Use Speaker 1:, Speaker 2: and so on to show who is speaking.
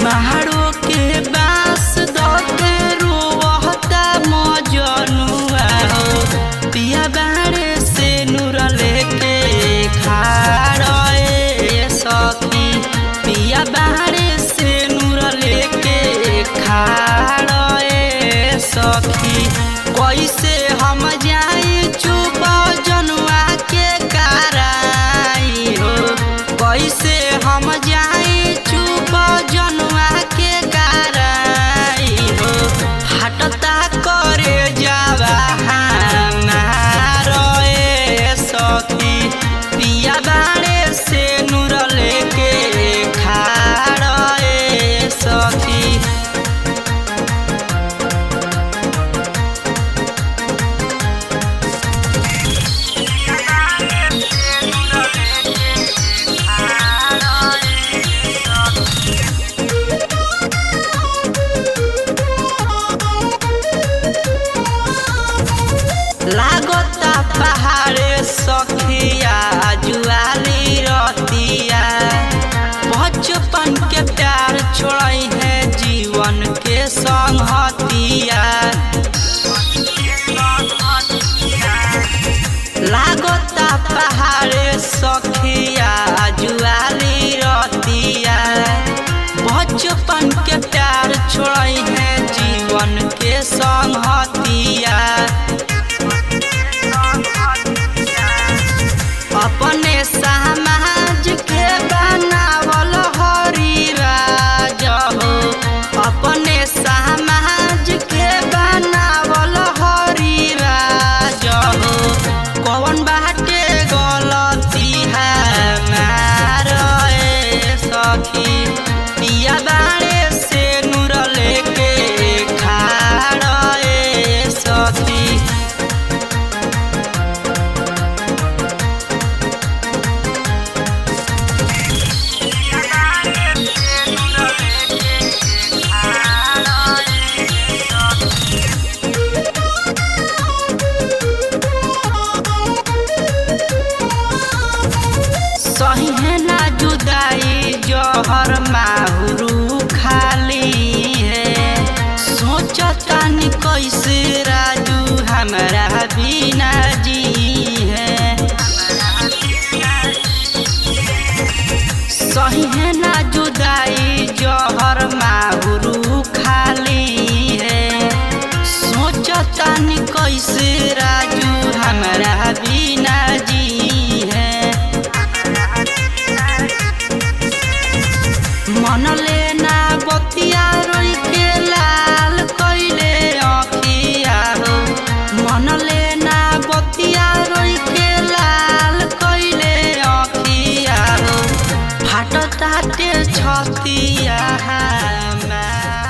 Speaker 1: महारो के बास दते रोवहता मजनुआ हो पिया बाड़े से नूर लेके खाड़े सखी पिया बाड़े से नूर लेके खाड़े सखी कैसे हम जाई चुप जनुआ के कराई हो कैसे हम जाई चुप जनुआ के कराई हो हटता करे जावा हमारे सखी पिया बाड़े से नूर लेके खाड़े सखी। लागता पहाड़े सखिया जुआली रतिया बचपन के प्यार छोड़ई है जीवन के संगतिया लागता पहाड़े सखिया जुआली रतिया बचपन के प्यार छोड़ई है जीवन के संगतिया अपने समाज के बनावल हरि राज हो अपने समाज के बनावल हरि राज हो कौन बाटे गलती है मारे सखी पिया बाड़े से नूर लेके खाड़े सखी। सही है ना जुदाई जहर माहुरू खाली है सोचतानी कैसे राजू हमारा बिना जी है सही है ना जुदाई जहर माहुरू खाली है सोचतानी कैसे राजू हमारा बिना जी है मन लेना बतिया रोई के लाल कैले अखिया हो मन लेना बतिया रोई के लाल कैले अखिया हो फाटता के छतिया हमार।